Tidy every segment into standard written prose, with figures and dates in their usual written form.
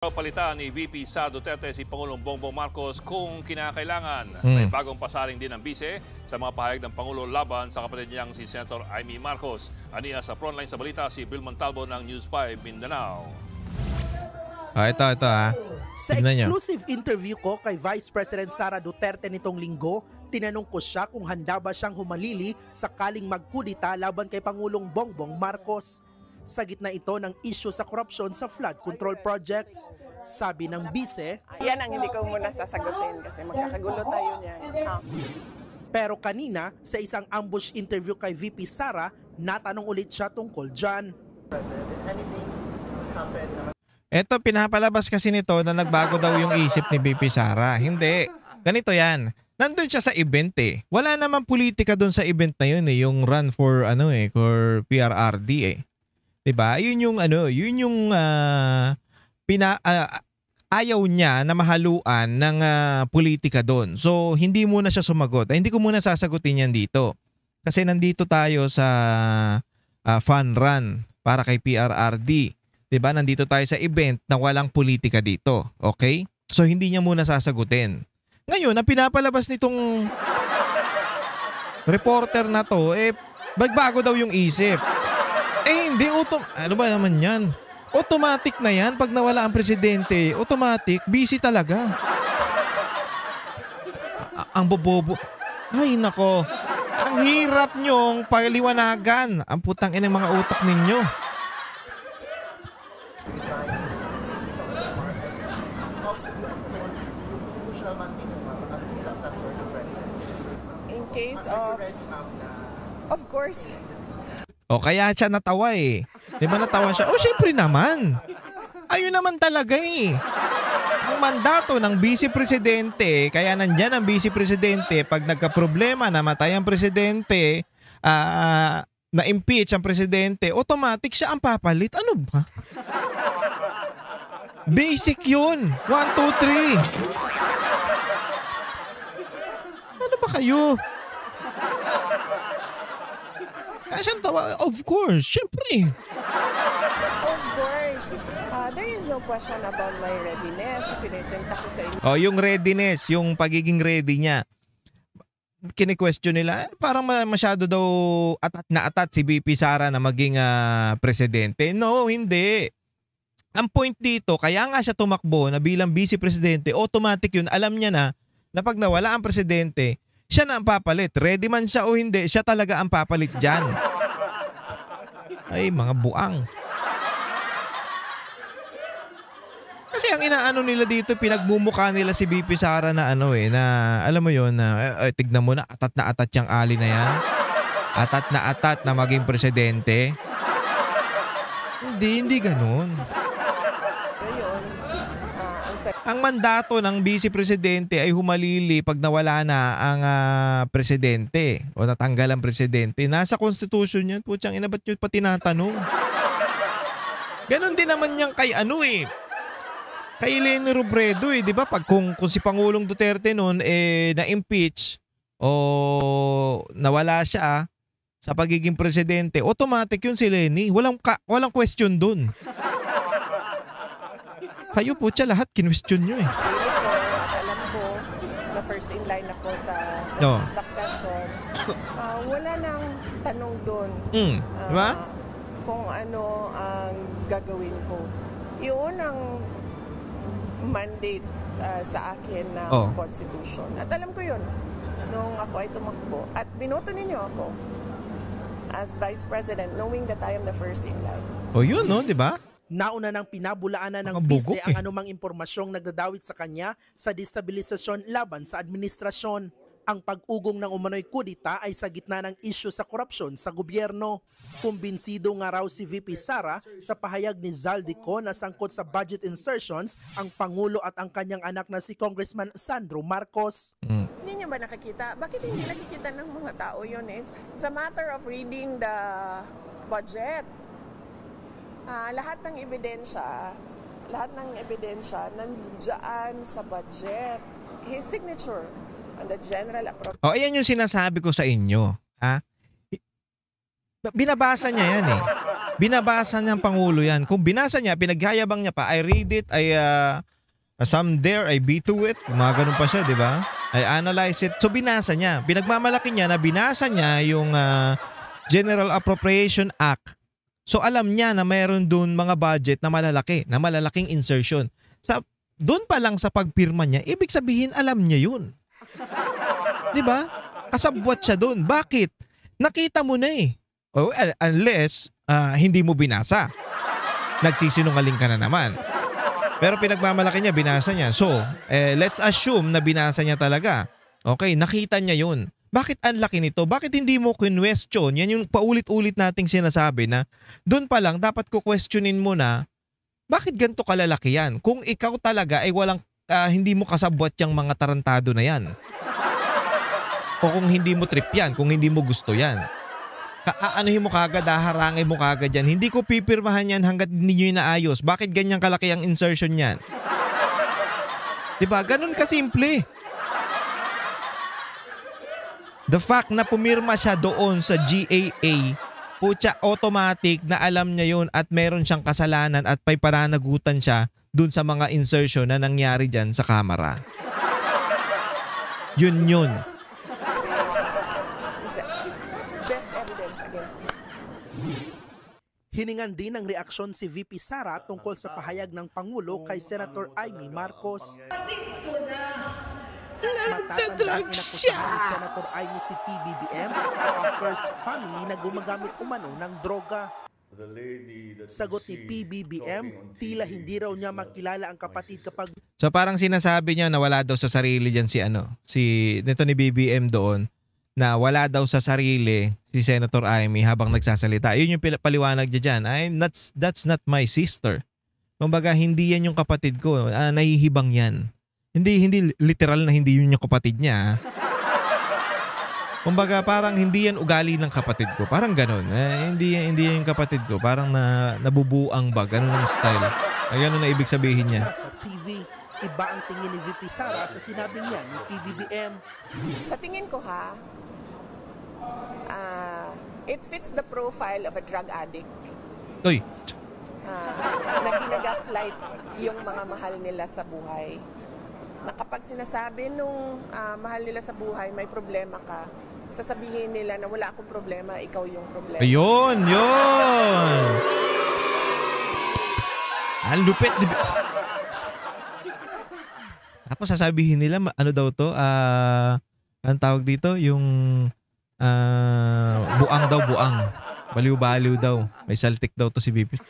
Palitan ni VP Sara Duterte si Pangulong Bongbong Marcos kung kinakailangan. May bagong pasaring din ng bise sa mga pahayag ng Pangulo laban sa kapatid niyang si Senator Amy Marcos. Aniya sa frontline sa balita si Bill Montalvo ng News 5 Mindanao. Ito Sa exclusive interview ko kay Vice President Sara Duterte nitong linggo, tinanong ko siya kung handa ba siyang humalili sakaling magkudita laban kay Pangulong Bongbong Marcos. Sa gitna ito ng issue sa korupsyon sa flood control projects. Sabi ng bise, yan ang hindi ko muna sasagutin kasi magkakagulo tayo niyan. Pero kanina, sa isang ambush interview kay VP Sara, natanong ulit siya tungkol dyan. Ito, pinapalabas kasi nito na nagbago daw yung isip ni VP Sara. Hindi. Ganito yan. Nandun siya sa event eh. Wala naman politika doon sa event na yun eh. Yung run for for PRRD eh. 'Di ba? Yun yung ayaw niya na mahaluan ng politika doon. So hindi muna siya sumagot. Hindi ko muna sasagutin yan dito. Kasi nandito tayo sa fun run para kay PRRD. 'Di ba? Nandito tayo sa event na walang politika dito. Okay? So hindi niya muna sasagutin. Ngayon, ang pinapalabas nitong reporter na to, bagbago daw yung isip. Hindi, ano ba naman yan? Automatic na yan. Pag nawala ang presidente, automatic, busy talaga. Ang bobobo. Ay, nako. Ang hirap nyong paliwanagan. Ang putang ina ng mga utak ninyo. In case of course. O kaya siya natawa eh. Di ba natawa siya? O syempre naman. Ayun naman talaga eh. Ang mandato ng vice-presidente, kaya nandyan ang vice-presidente, pag nagka-problema, namatay ang presidente, na-impeach ang presidente, automatic siya ang papalit. Ano ba? Basic yun. 1, 2, 3. Ano ba kayo? Siya tawa, of course, syempre. Of course. There is no question about my readiness. Pinesenta ko sa inyo. Yung readiness, yung pagiging ready niya. Kine-question nila, parang masyado daw atat si VP Sara na maging presidente. No, hindi. Ang point dito, kaya nga siya tumakbo na bilang vice-presidente, automatic yun, alam niya na pag nawala ang presidente, siya na ang papalit. Ready man siya o hindi, siya talaga ang papalit dyan. Ay, mga buang. Kasi ang inaano nila dito, pinagmumukha nila si VP Sara na na alam mo yun, tignan mo na atat yung ali na yan. Atat na maging presidente. Hindi ganun. Ang mandato ng vice-presidente ay humalili pag nawala na ang presidente o natanggal ang presidente. Nasa constitution yan. Putsang ina, ba't nyo pa tinatanong? Ganon din naman yan kay kay Leni Robredo di ba? Pag kung si Pangulong Duterte noon na-impeach o nawala siya sa pagiging presidente, automatic yun si Leni. Walang question dun. Kayo po siya lahat kinwestiyon nyo eh. At alam ko na first in line ako sa succession. Wala nang tanong doon. Diba? Kung ano ang gagawin ko. Yun ang mandate sa akin ng constitution. At alam ko yun nung ako ay tumakbo. At binoto ninyo ako as Vice President knowing that I am the first in line. Yun no, di ba? Nauna nang pinabulaanan ng bise ang anumang impormasyong nagdadawit sa kanya sa destabilisasyon laban sa administrasyon. Ang pag-ugong ng umano'y kudita ay sa gitna ng issue sa korupsyon sa gobyerno. Kumbinsido nga raw si VP Sara sa pahayag ni Zaldico na sangkot sa budget insertions ang Pangulo at ang kanyang anak na si Congressman Sandro Marcos. Hindi niyo ba nakakita? Bakit hindi nakikita ng mga tao yun? It's a matter of reading the budget. Lahat ng ebidensya nandiyan sa budget. His signature on the general approach. Ayan yung sinasabi ko sa inyo. Binabasa niya yan eh. Binabasa ng Pangulo yan. Kung binasa niya, pinaghayabang niya pa, I read it, some there, I beat to it. Mga ganun pa siya, di ba? I analyze it. So binasa niya. Pinagmamalaki niya na binasa niya yung General Appropriation Act. So alam niya na mayroon dun mga budget na malalaki, na malalaking insertion. Doon pa lang sa pagpirma niya, ibig sabihin alam niya yun. Di ba? Kasabwat siya doon. Bakit? Nakita mo na eh. Unless hindi mo binasa. Nagsisinungaling ka na naman. Pero pinagmamalaki niya, binasa niya. So, let's assume na binasa niya talaga. Okay, nakita niya yun. Bakit ang laki nito? Bakit hindi mo question? Yan yung paulit-ulit nating sinasabi na doon pa lang dapat ko questionin mo na bakit ganito kalalaki yan? Kung ikaw talaga ay hindi mo kasabwat yung mga tarantado na yan. O kung hindi mo trip yan, kung hindi mo gusto yan. Anuhin mo kagad, harangin mo kagad yan. Hindi ko pipirmahan yan hanggat hindi nyo inaayos. Bakit ganyan kalaki ang insertion yan? Diba? Ganun kasimple. The fact na pumirma siya doon sa GAA, putya, automatic na alam niya yun at meron siyang kasalanan at may pananagutan siya doon sa mga insertion na nangyari dyan sa Kamara. Yun. Hiningan din ng reaksyon si VP Sara tungkol sa pahayag ng Pangulo kay Senator Amy Marcos. Matatandang inakusahan ni Senator Amy si PBBM at ang First Family na gumagamit umano ng droga. Sagot ni PBBM, tila hindi raw niya makilala ang kapatid kapag... So parang sinasabi niya na wala daw sa sarili dyan nito ni BBM doon, na wala daw sa sarili si Senator Amy habang nagsasalita. Yun yung paliwanag niya dyan. That's not my sister. Kumbaga, hindi yan yung kapatid ko. Nahihibang yan. Hindi literal na hindi yun yung kapatid niya. Kumbaga, parang hindi yan ugali ng kapatid ko. Parang ganun. Hindi yan yung kapatid ko. Parang nabubuang ba. Ganun ang style. Ganun na ibig sabihin niya. Sa TV, iba ang tingin ni VP Sara sa sinabi niya ni PBBM. Sa tingin ko it fits the profile of a drug addict. Uy. Na ginagaslight yung mga mahal nila sa buhay. Na kapag sinasabi nung mahal nila sa buhay, may problema ka, sasabihin nila na wala akong problema, ikaw yung problema. Ayun, yun! Ang lupit. Tapos sasabihin nila, ano daw to? Ang tawag dito, yung buang. Baliw-baliw daw. May saltik daw to si BP.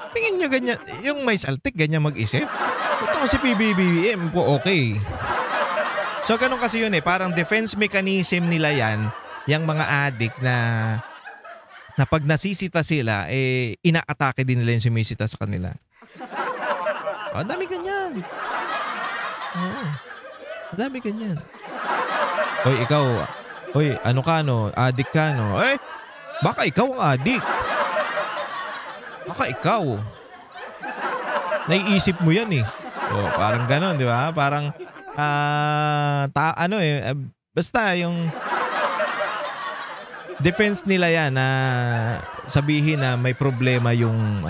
Tingin nyo ganyan, yung may saltik, ganyan mag-isip? Ito si PBBM po okay. So ganun kasi yun parang defense mechanism nila yan, yung mga addict na pag nasisita sila, inaatake din nila yung sumisita sa kanila. Ang dami ganyan. Oo. Ang dami ganyan. Hoy, ikaw, ano ka no? Addict ka no? Baka ikaw ang addict. Baka ikaw. Naiisip mo yan parang gano'n, di ba? Parang, basta yung defense nila yan na sabihin na may problema yung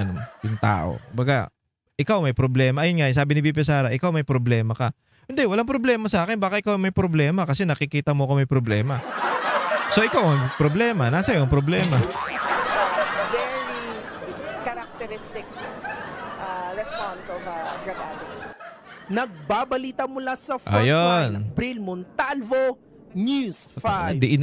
tao. Baga, ikaw may problema. Ayun nga, sabi ni VP Sara, ikaw may problema ka. Hindi, walang problema sa akin. Baka ikaw may problema kasi nakikita mo ko may problema. So, ikaw may problema. Nasa yung problema. Very characteristic response of a drug addict. Nagbabalita mula sa frontline, Bril Montalvo, News 5. Ito.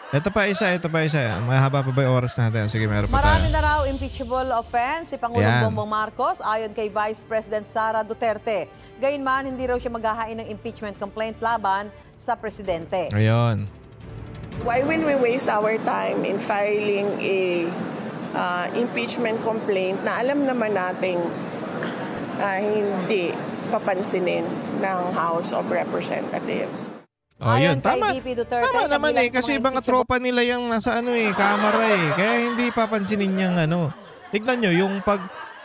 Ito pa isa. Mahaba pa ba yung oras natin? Sige, meron pa tayo. Marami na raw impeachable offense si Pangulong Bongbong Marcos ayon kay Vice President Sara Duterte. Gayunman, hindi raw siya maghahain ng impeachment complaint laban sa presidente. Ayun. Why will we waste our time in filing a impeachment complaint na alam naman nating hindi papansinin ng House of Representatives? Yun. Tama. Duterte, naman kasi mga tropa nila yung nasa kamera Kaya hindi papansinin niyang Tignan nyo,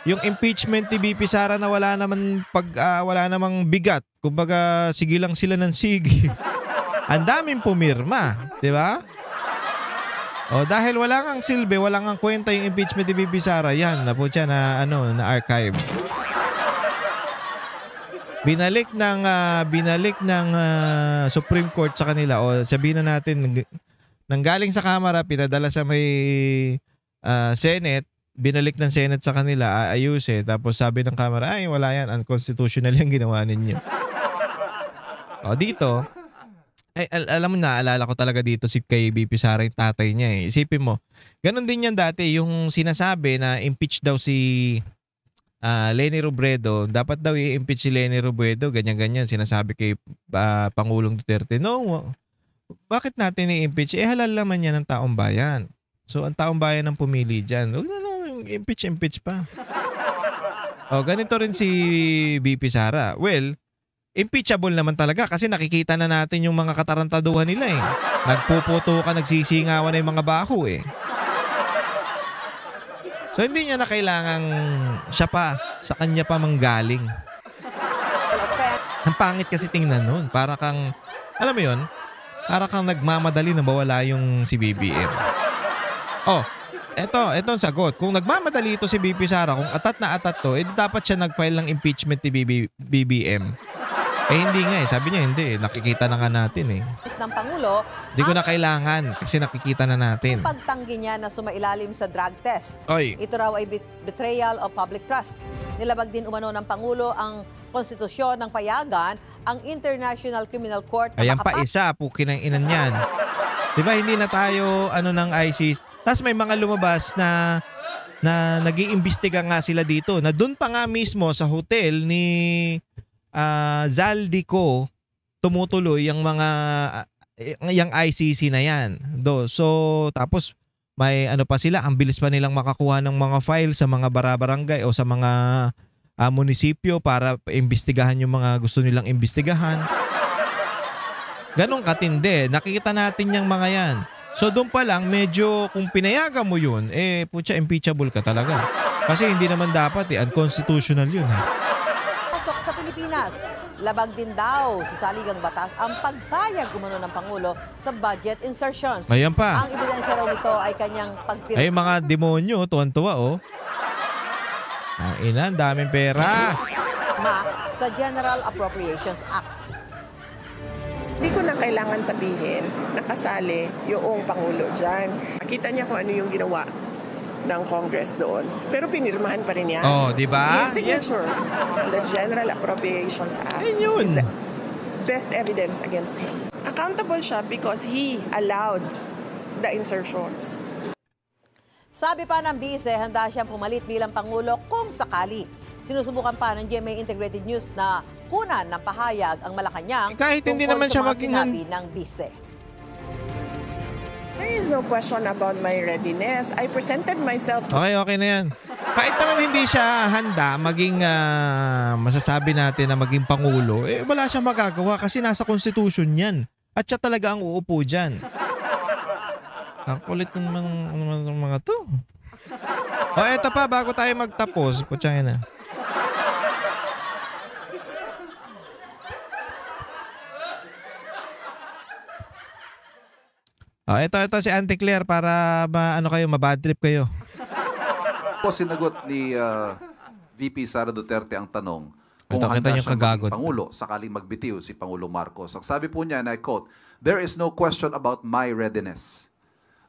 yung impeachment ni BP Sara na wala namang bigat. Kumbaga, sige lang sila ng sige. Ang daming pumirma, di ba? O dahil wala ngang silbi, wala ngang kwenta yung impeachment ni Bibi Sara, yan, na po siya na, na archive. Binalik ng Supreme Court sa kanila, o sabihin na natin, nanggaling sa Kamara, pinadala sa may Senate, binalik ng Senate sa kanila, aayusin, tapos sabi ng Kamara, ay wala yan, unconstitutional yung ginawa ninyo. O dito, ay, alam mo, naalala ko talaga dito si kay BP Sara, yung tatay niya eh. Isipin mo, ganun din yan dati, yung sinasabi na impeach daw si Leni Robredo, dapat daw i-impeach si Leni Robredo, ganyan-ganyan, sinasabi kay Pangulong Duterte. No, bakit natin i-impeach? Halal naman yan ng taong bayan. So, ang taong bayan ang pumili dyan. Huwag na lang, impeach pa. O, ganito rin si BP Sara. Well, impeachable naman talaga kasi nakikita na natin yung mga katarantaduhan nila eh. Nagpuputukan, nagsisingawan na yung mga baho eh. So hindi niya na kailangang siya pa, sa kanya pa manggaling. Ang pangit kasi tingnan nun. Para kang, alam mo yun, para kang nagmamadali na mawala yung si BBM. Oh, eto ang sagot. Kung nagmamadali ito si BP Sara, kung atat na atat to, dapat siya nag-file ng impeachment ni BBM. Hindi nga eh. Sabi niya hindi eh. Nakikita na nga natin eh. Ng Pangulo, hindi ko na kailangan kasi nakikita na natin. Pagtanggi niya na sumailalim sa drug test. Oy. Ito raw ay betrayal of public trust. Nilabag din umano ng Pangulo ang konstitusyon ng payagan ang International Criminal Court. Ayan pa isa, pukin ang inan yan. Diba hindi na tayo ng ICC. Tapos may mga lumabas na nag-iimbestiga nga sila dito. Na doon pa nga mismo sa hotel ni Zaldico tumutuloy yung mga yung ICC na yan. So tapos may pa sila, ang bilis pa nilang makakuha ng mga file sa mga barabarangay o sa mga munisipyo para imbestigahan yung mga gusto nilang imbestigahan. Ganon katindi. Nakikita natin yung mga yan. So doon pa lang medyo kung pinayagan mo yun, putya, impeachable ka talaga. Kasi hindi naman dapat unconstitutional yun Sa Pilipinas, labag din daw sa saligang batas ang pagpayag umano ng Pangulo sa budget insertions. Ayan pa. Ang ebidensya raw nito ay kanyang pagpirma. Ay mga demonyo, tuwan-tuwa ang daming pera. Sa General Appropriations Act. Hindi ko na kailangan sabihin na kasali yung Pangulo dyan. Nakita niya kung ano yung ginawa ng Congress doon. Pero pinirmahan pa rin yan. Oh, di ba? His signature on the General Appropriations Act is the best evidence against him. Accountable siya because he allowed the insertions. Sabi pa ng bise, handa siyang pumalit bilang Pangulo kung sakali. Sinusubukan pa ng GMA Integrated News na kunan ng pahayag ang Malacanang kahit hindi naman siya sinabi ng bise. There is no question about my readiness. I presented myself. Okay na yan. Kahit naman hindi siya handa maging masasabi natin na maging Pangulo, wala siyang magagawa kasi nasa Constitution yan. At siya talaga ang uupo dyan. Ang kulit ng mga to. Eto pa, bago tayo magtapos. Putsaya na. Ito si Auntie Claire para mabad trip kayo. Po sinagot ni VP Sara Duterte ang tanong kung handa siya maging Pangulo sakaling magbitiw si Pangulo Marcos. Ang sabi po niya, and I quote, "There is no question about my readiness."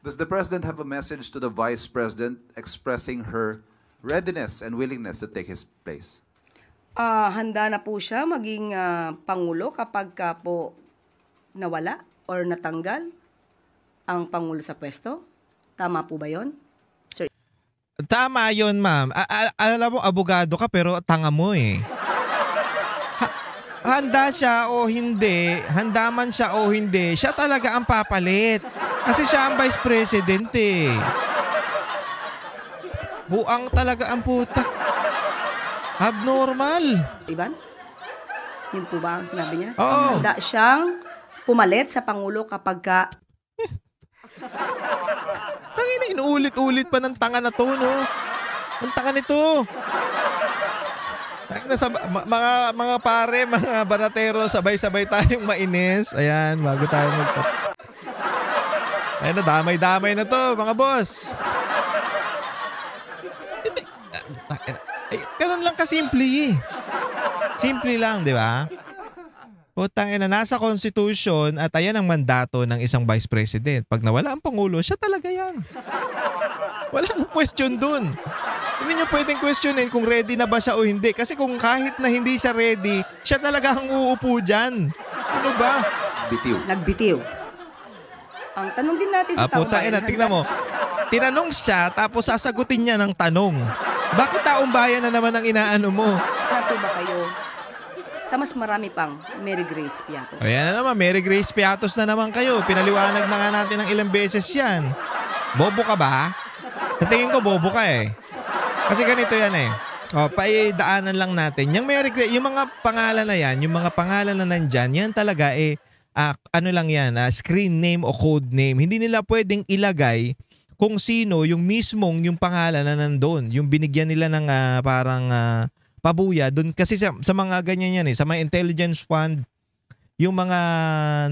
Does the President have a message to the Vice President expressing her readiness and willingness to take his place? Handa na po siya maging Pangulo kapag po nawala or natanggal ang Pangulo sa pwesto? Tama po ba yon? Sir? Tama yon, ma'am. Alam mo, abogado ka pero tanga mo eh. Handa siya o hindi, handa man siya o hindi, siya talaga ang papalit. Kasi siya ang Vice President eh. Buang talaga ang puta. Abnormal. Iban? Yun po ba ang sinabi niya? Oo. Handa siyang pumalit sa Pangulo kapag inuulit-ulit pa ng tanga na to, no? Ang tanga nito. Mga pare, mga banatero, sabay-sabay tayong mainis. Ayan, bago tayo Ayan na, damay-damay na to, mga boss. Ganun lang kasimple eh. Simple lang, di ba? Putang ina, nasa Constitution at ayan ang mandato ng isang Vice President. Pag nawala ang Pangulo, siya talaga yan. Wala nang question dun. Hindi nyo pwedeng questionin kung ready na ba siya o hindi. Kasi kung kahit na hindi siya ready, siya talaga ang uupo dyan. Ano ba? Nagbitiw. Ang tanong din natin sa taong bayan. Tingnan mo. Tinanong siya tapos sasagutin niya ng tanong. Bakit taong bayan na naman ang inaano mo? Nato ba kayo sa mas marami pang Mary Grace Piatos? Ayan na naman, Mary Grace Piatos na naman kayo. Pinaliwanag na nga natin ng ilang beses yan. Bobo ka ba? Sa tingin ko bobo ka eh. Kasi ganito yan eh. Paidaanan lang natin. Yung mga pangalan na yan, yung mga pangalan na nandyan, yan talaga eh, ano lang yan, screen name o code name. Hindi nila pwedeng ilagay kung sino yung mismong yung pangalan na nandun. Yung binigyan nila ng parang pabuya doon. Kasi sa mga ganyan yan eh, sa mga intelligence fund, yung mga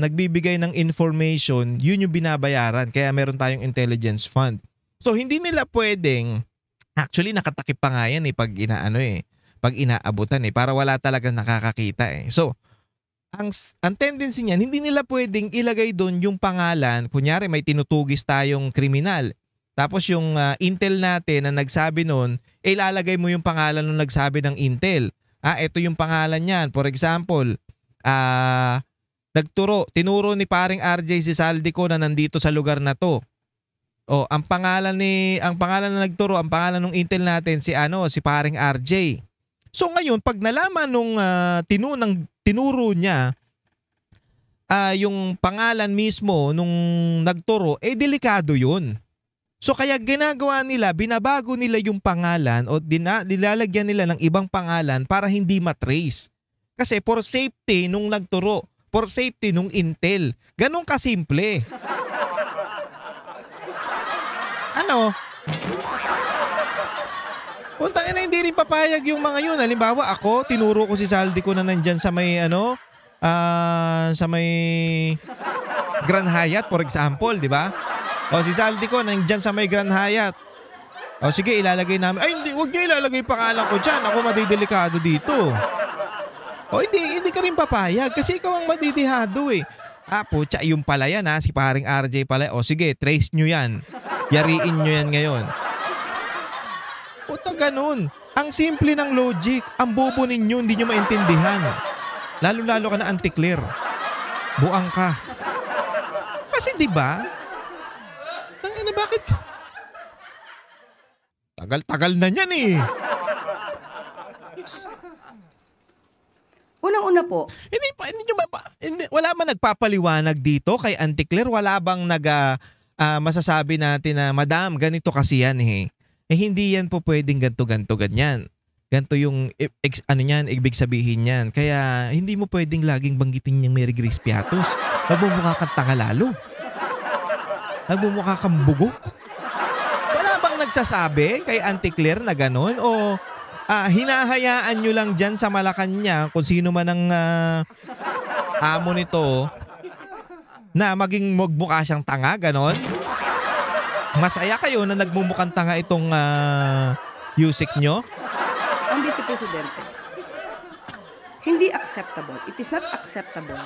nagbibigay ng information, yun yung binabayaran. Kaya meron tayong intelligence fund. So hindi nila pwedeng, actually nakatakip pa nga yan eh pag pag inaabutan eh, para wala talagang nakakakita eh. So, ang tendency niyan, hindi nila pwedeng ilagay doon yung pangalan. Kunyari may tinutugis tayong kriminal. Tapos yung intel natin na nagsabi noon, ilalagay mo yung pangalan nung nagsabi ng intel. Ito yung pangalan niyan. For example, tinuro ni paring RJ si Saldico na nandito sa lugar na to. Ang pangalan na nagturo, ang pangalan ng intel natin si paring RJ. So ngayon, pag nalaman nung tinuro niya yung pangalan mismo nung nagturo, delikado yun. So kaya ginagawa nila, binabago nila yung pangalan o nilalagyan nila ng ibang pangalan para hindi matrace. Kasi for safety nung nagturo, for safety nung intel. Ganun kasimple. Puntangin na hindi rin papayag yung mga yun. Halimbawa ako, tinuro ko si Saldico na nandyan sa may sa may Grand Hyatt for example, di ba? Si Saldico nandyan sa may Grand Hyatt. Sige, ilalagay namin. Ay, hindi, wag niyo ilalagay pangalan ko dyan. Ako madidelikado dito. Hindi ka rin papayag kasi ikaw ang madidihado eh. Putya, yung pala yan si paring RJ pala. Sige, trace nyo yan. Yariin nyo yan ngayon. Puta ganun. Ang simple ng logic. Ang bobo ninyo, hindi nyo maintindihan. Lalo-lalo ka na anti-clear. Buang ka. Kasi diba? Bakit? Tagal-tagal na yan eh. Unang-una po. Wala man nagpapaliwanag dito kay anti-clear. Wala bang masasabi natin na, Madam, ganito kasi yan eh. Hindi yan po pwedeng ganto ganyan. Ganto yung ibig sabihin yan. Kaya hindi mo pwedeng laging banggitin yung Mary Grace Piatos. Magmumukha kang tanga lalo. Magmumukha kang bugok. Wala bang nagsasabi kay anti-clear na ganon? O hinahayaan nyo lang dyan sa Malacanang kung sino man ang amo nito na maging magmukha siyang tanga, ganon? Masaya kayo na nagmumukhang tanga itong Yusik nyo? Ang Vice Presidente, hindi acceptable. It is not acceptable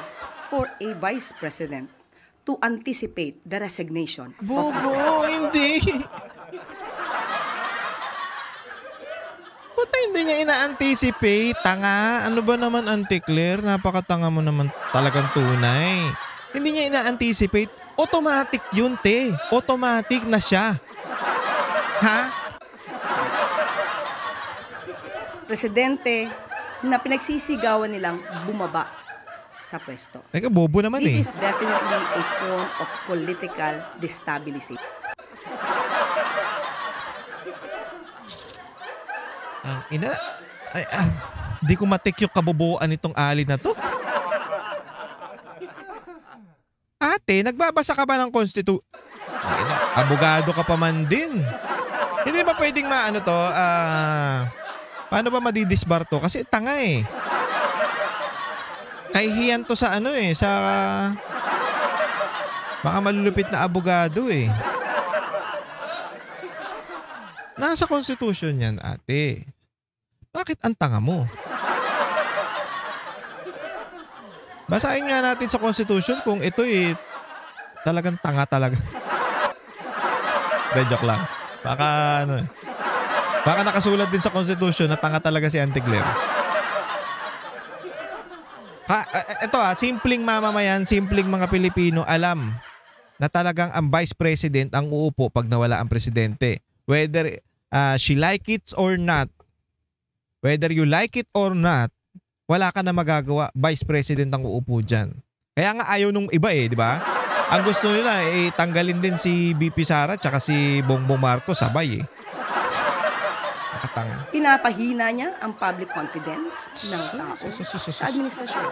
for a Vice President to anticipate the resignation. Bobo, hindi. Puta, hindi niya ina-anticipate. Tanga. Ano ba naman, anti-clear? Napakatanga mo naman talagang tunay. Hindi niya ina-anticipate. Automatic yun, te. Automatic na siya. Ha? Presidente na pinagsisigawan nilang bumaba sa pwesto. Teka, bobo naman This is definitely a form of political destabilization. Di ko matik yung kaboboan nitong ali na to. Ate, nagbabasa ka ba ng abogado ka pa man din. Hindi ba pwedeng Paano ba madidisbar to? Kasi tanga eh. Kahihiyan to sa ano eh, sa mga malulupit na abogado eh. Nasa Constitution yan, ate. Bakit ang tanga mo? Basahin nga natin sa Constitution kung ito eh talagang tanga talaga. De, joke lang. Baka ano eh. Baka nakasulat din sa Constitution na tanga talaga si Auntie Claire. Ito simpleng mamamayan, simpleng mga Pilipino alam na talagang ang Vice President ang uupo pag nawala ang presidente. Whether she like it or not, whether you like it or not, wala ka na magagawa. Vice President ang uupo dyan. Kaya nga ayaw nung iba eh, di ba? Ang gusto nila eh, tanggalin din si VP Sara tsaka si Bongbong Marcos sabay eh. Nakatanga. Pinapahina niya ang public confidence ng tao sa administrasyon.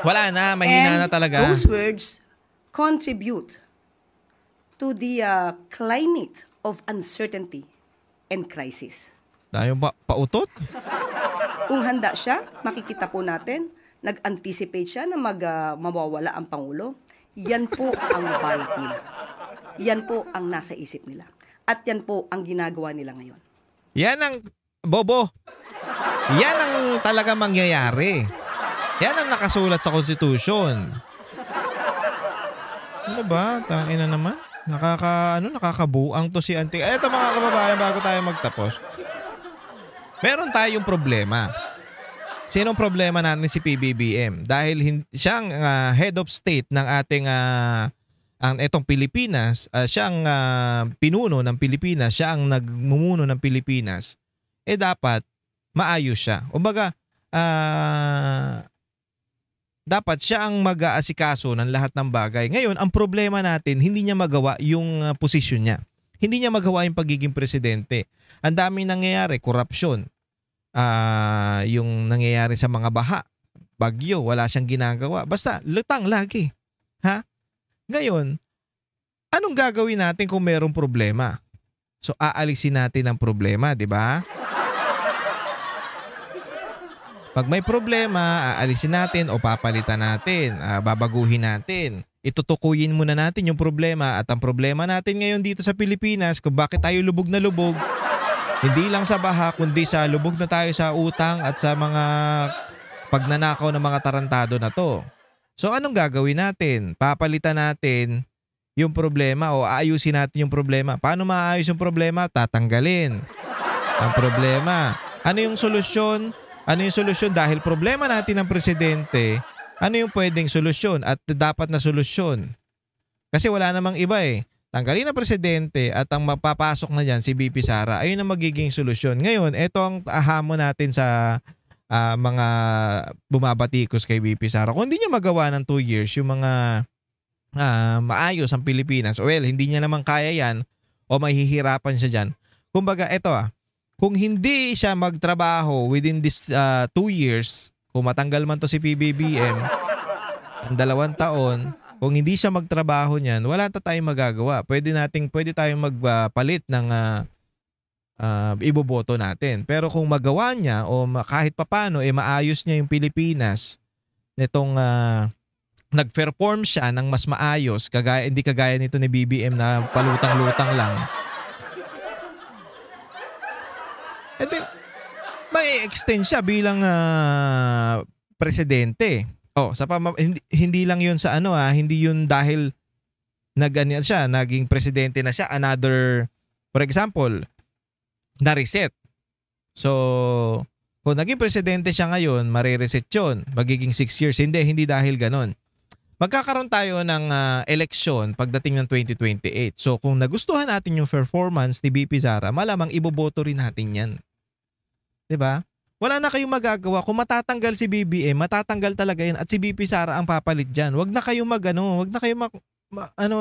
Wala na, mahina na talaga. Those words contribute to the climate of uncertainty and crisis. Tayo ba pautot? Kung handa siya, makikita po natin, nag-anticipate siya na mawawala ang Pangulo. Yan po ang balak nila. Yan po ang nasa isip nila. At yan po ang ginagawa nila ngayon. Yan ang, Bobo, yan ang talaga mangyayari. Yan ang nakasulat sa Constitution. Ano ba? Tangina naman. Nakakabuang to si Auntie. Eto mga kababayan, bago tayo magtapos. Meron tayong problema. Sinong problema natin si PBBM? Dahil siyang head of state ng ating etong Pilipinas, siyang pinuno ng Pilipinas, siya ang nagmumuno ng Pilipinas, dapat maayos siya. Kumbaga, dapat siya ang mag-aasikaso ng lahat ng bagay. Ngayon, ang problema natin, hindi niya magawa yung posisyon niya. Hindi niya magawa yung pagiging presidente. Ang daming nangyayari, korupsyon. Yung nangyayari sa mga baha, bagyo, wala siyang ginagawa. Basta, lutang lagi. Ha? Ngayon, anong gagawin natin kung mayroong problema? So, aalisin natin ang problema, di ba? Pag may problema, aalisin natin o papalitan natin, babaguhin natin. Itutukuyin muna natin yung problema at ang problema natin ngayon dito sa Pilipinas kung bakit tayo lubog na lubog, hindi lang sa baha kundi sa lubog na tayo sa utang at sa mga pagnanakaw ng mga tarantado na to. So anong gagawin natin? Papalitan natin yung problema o aayusin natin yung problema. Paano maayos yung problema? Tatanggalin ang problema. Ano yung solusyon? Ano yung solusyon? Dahil problema natin ng presidente, ano yung pwedeng solusyon at dapat na solusyon? Kasi wala namang iba eh. Tanggalin ang presidente at ang mapapasok na dyan si VP Sara, ayun ang magiging solusyon. Ngayon, ito ang hamon natin sa mga bumabatikos kay VP Sara. Kung hindi niya magawa ng 2 years yung mga maayos ang Pilipinas, well, hindi niya naman kaya yan o mahihirapan siya dyan. Kumbaga, ito kung hindi siya magtrabaho within this 2 years, kung matanggal man to si PBBM, ang 2 taon, kung hindi siya magtrabaho niyan, wala tayong magagawa. Pwede tayong magpalit ng iboboto natin. Pero kung magawa niya o kahit papano maayos niya yung Pilipinas, nitong nag-perform siya ng mas maayos, hindi kagaya nito ni BBM na palutang-lutang lang. And then, may extend siya bilang presidente. Hindi lang yun sa hindi yun dahil naging presidente na siya, for example, na-reset. So, kung naging presidente siya ngayon, marireset yun. Magiging 6 years. Hindi dahil ganon. Magkakaroon tayo ng eleksyon pagdating ng 2028. So, kung nagustuhan natin yung performance ni VP Sara, malamang iboboto rin natin yan. 'Di ba? Wala na kayong magagawa. Kung matatanggal si BBM, matatanggal talaga yan at si VP Sara ang papalit dyan. Huwag na kayong huwag na kayong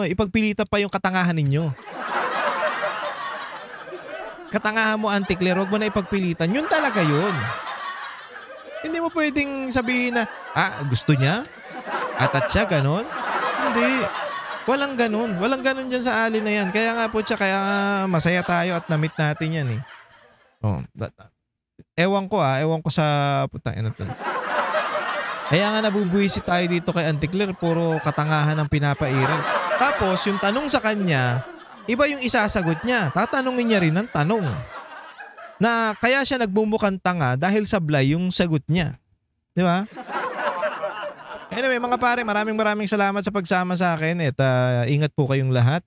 ipagpilitan pa yung katangahan ninyo. Katangahan mo, Auntie Claire, huwag mo na ipagpilitan. Yun talaga yun. Hindi mo pwedeng sabihin na, gusto niya? Atat siya, ganon? Hindi. Walang ganon. Walang ganon dyan sa alin na yan. Kaya nga po siya, kaya masaya tayo at na-meet natin yan eh. ewan ko sa putang ina to. Kaya nga nabubuwisit tayo dito kay Auntie Claire, puro katangahan ang pinapairal. Tapos yung tanong sa kanya, iba yung isasagot niya. Tatanungin niya rin ng tanong. Na kaya siya nagbumukang tanga dahil sablay yung sagot niya. Di ba? Anyway, mga pare, maraming salamat sa pagsama sa akin at ingat po kayong lahat.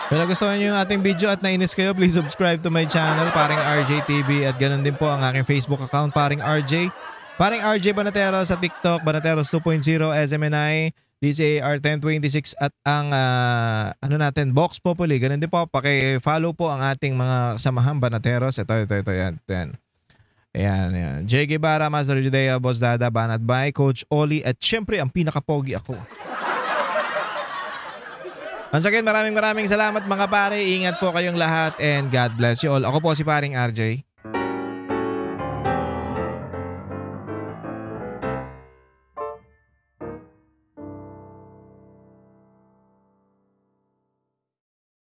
Kung nagustuhan niyo yung ating video at nainis kayo, please subscribe to my channel, Paring RJ TV, at ganun din po ang aking Facebook account, Paring RJ. Paring RJ Banateros sa TikTok, Banateros 2.0, SMNI, DCAR 1026 at ang natin, Vox Populi. Ganun din po, paki-follow po ang ating mga kasamahan Banateros. Ito, yan. Ayan. Jay Guevara, Master Judea, Boss Dada, Banat Bay, Coach Oli, at syempre ang pinakapogi ako. Once again, maraming salamat mga pare. Ingat po kayong lahat and God bless you all. Ako po si Paring RJ.